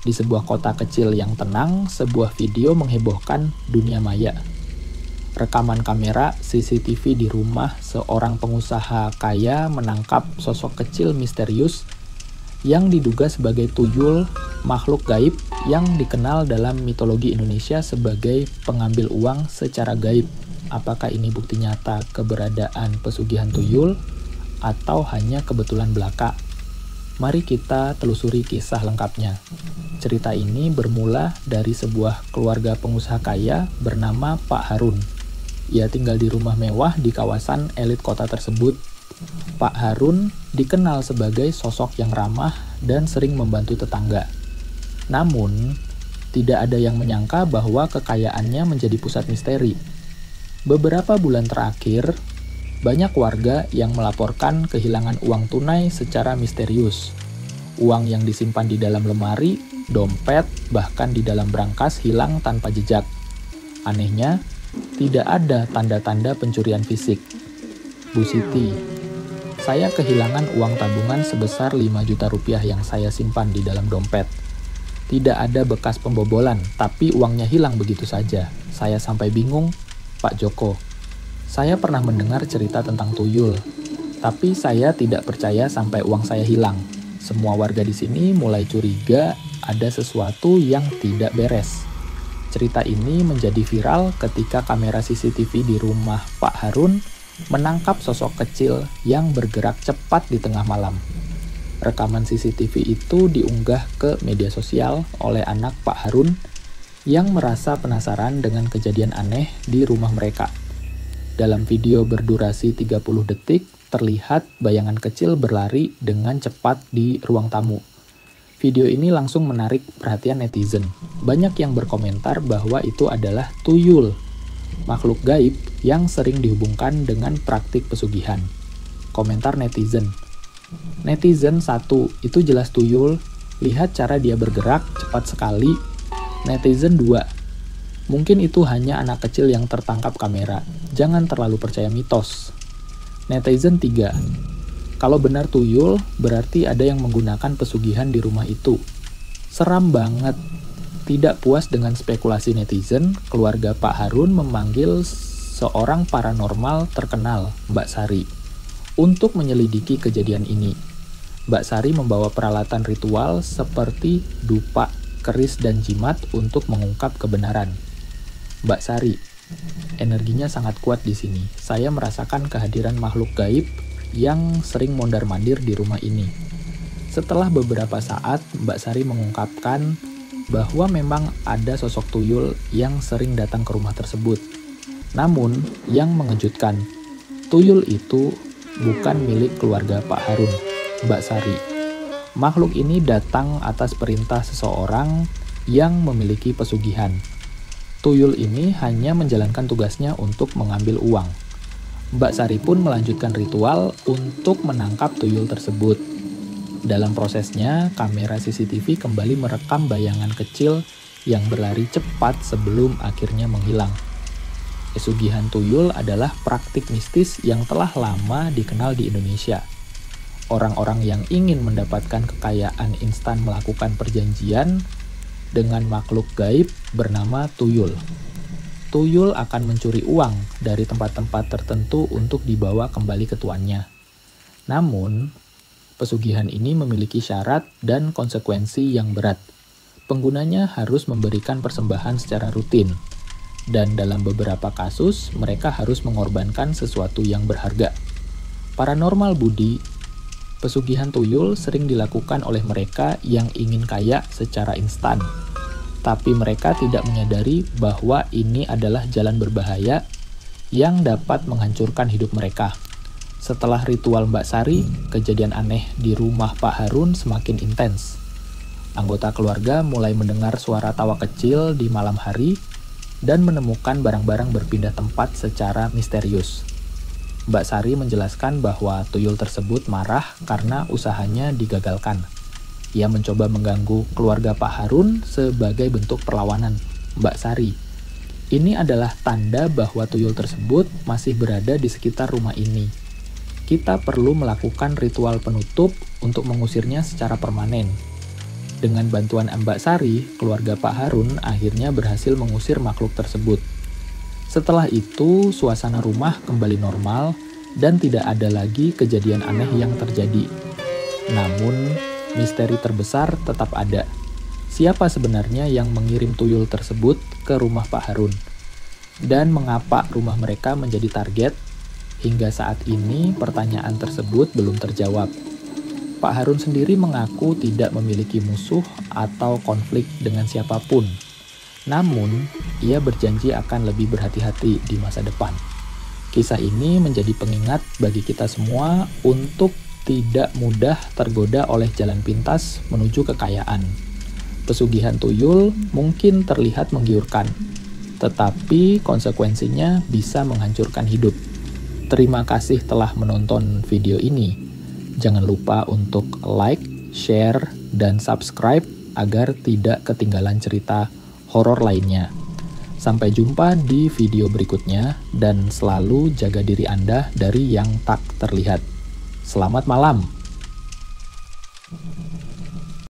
Di sebuah kota kecil yang tenang, sebuah video menghebohkan dunia maya. Rekaman kamera CCTV di rumah seorang pengusaha kaya menangkap sosok kecil misterius yang diduga sebagai tuyul, makhluk gaib yang dikenal dalam mitologi Indonesia sebagai pengambil uang secara gaib. Apakah ini bukti nyata keberadaan pesugihan tuyul atau hanya kebetulan belaka? Mari kita telusuri kisah lengkapnya. Cerita ini bermula dari sebuah keluarga pengusaha kaya bernama Pak Harun. Ia tinggal di rumah mewah di kawasan elit kota tersebut. Pak Harun dikenal sebagai sosok yang ramah dan sering membantu tetangga. Namun, tidak ada yang menyangka bahwa kekayaannya menjadi pusat misteri. Beberapa bulan terakhir, banyak warga yang melaporkan kehilangan uang tunai secara misterius. Uang yang disimpan di dalam lemari, dompet, bahkan di dalam brankas hilang tanpa jejak. Anehnya, tidak ada tanda-tanda pencurian fisik. Bu Siti, saya kehilangan uang tabungan sebesar 5 juta rupiah yang saya simpan di dalam dompet. Tidak ada bekas pembobolan, tapi uangnya hilang begitu saja. Saya sampai bingung, Pak Joko. Saya pernah mendengar cerita tentang tuyul, tapi saya tidak percaya sampai uang saya hilang. Semua warga di sini mulai curiga ada sesuatu yang tidak beres. Cerita ini menjadi viral ketika kamera CCTV di rumah Pak Harun menangkap sosok kecil yang bergerak cepat di tengah malam. Rekaman CCTV itu diunggah ke media sosial oleh anak Pak Harun yang merasa penasaran dengan kejadian aneh di rumah mereka. Dalam video berdurasi 30 detik, terlihat bayangan kecil berlari dengan cepat di ruang tamu. Video ini langsung menarik perhatian netizen. Banyak yang berkomentar bahwa itu adalah tuyul, makhluk gaib yang sering dihubungkan dengan praktik pesugihan. Komentar netizen. Netizen 1, itu jelas tuyul, lihat cara dia bergerak, cepat sekali. Netizen 2, mungkin itu hanya anak kecil yang tertangkap kamera, jangan terlalu percaya mitos. Netizen 3, kalau benar tuyul, berarti ada yang menggunakan pesugihan di rumah itu. Seram banget. Tidak puas dengan spekulasi netizen, keluarga Pak Harun memanggil seorang paranormal terkenal, Mbak Sari, untuk menyelidiki kejadian ini. Mbak Sari membawa peralatan ritual seperti dupa, keris, dan jimat untuk mengungkap kebenaran. Mbak Sari, energinya sangat kuat di sini. Saya merasakan kehadiran makhluk gaib yang sering mondar-mandir di rumah ini. Setelah beberapa saat, Mbak Sari mengungkapkan bahwa memang ada sosok tuyul yang sering datang ke rumah tersebut. Namun, yang mengejutkan, tuyul itu bukan milik keluarga Pak Harun, Mbak Sari. Makhluk ini datang atas perintah seseorang yang memiliki pesugihan. Tuyul ini hanya menjalankan tugasnya untuk mengambil uang. Mbak Sari pun melanjutkan ritual untuk menangkap tuyul tersebut. Dalam prosesnya, kamera CCTV kembali merekam bayangan kecil yang berlari cepat sebelum akhirnya menghilang. Pesugihan tuyul adalah praktik mistis yang telah lama dikenal di Indonesia. Orang-orang yang ingin mendapatkan kekayaan instan melakukan perjanjian dengan makhluk gaib bernama tuyul. Tuyul akan mencuri uang dari tempat-tempat tertentu untuk dibawa kembali ke tuannya. Namun, pesugihan ini memiliki syarat dan konsekuensi yang berat. Penggunanya harus memberikan persembahan secara rutin, dan dalam beberapa kasus, mereka harus mengorbankan sesuatu yang berharga. Paranormal Budi, pesugihan tuyul sering dilakukan oleh mereka yang ingin kaya secara instan. Tapi mereka tidak menyadari bahwa ini adalah jalan berbahaya yang dapat menghancurkan hidup mereka. Setelah ritual Mbak Sari, kejadian aneh di rumah Pak Harun semakin intens. Anggota keluarga mulai mendengar suara tawa kecil di malam hari dan menemukan barang-barang berpindah tempat secara misterius. Mbak Sari menjelaskan bahwa tuyul tersebut marah karena usahanya digagalkan. Ia mencoba mengganggu keluarga Pak Harun sebagai bentuk perlawanan. Mbak Sari, ini adalah tanda bahwa tuyul tersebut masih berada di sekitar rumah ini. Kita perlu melakukan ritual penutup untuk mengusirnya secara permanen. Dengan bantuan Mbak Sari, keluarga Pak Harun akhirnya berhasil mengusir makhluk tersebut. Setelah itu, suasana rumah kembali normal dan tidak ada lagi kejadian aneh yang terjadi. Namun, misteri terbesar tetap ada. Siapa sebenarnya yang mengirim tuyul tersebut ke rumah Pak Harun? Dan mengapa rumah mereka menjadi target? Hingga saat ini, pertanyaan tersebut belum terjawab. Pak Harun sendiri mengaku tidak memiliki musuh atau konflik dengan siapapun. Namun, ia berjanji akan lebih berhati-hati di masa depan. Kisah ini menjadi pengingat bagi kita semua untuk tidak mudah tergoda oleh jalan pintas menuju kekayaan. Pesugihan tuyul mungkin terlihat menggiurkan, tetapi konsekuensinya bisa menghancurkan hidup. Terima kasih telah menonton video ini. Jangan lupa untuk like, share, dan subscribe agar tidak ketinggalan cerita horor lainnya. Sampai jumpa di video berikutnya dan selalu jaga diri Anda dari yang tak terlihat. Selamat malam.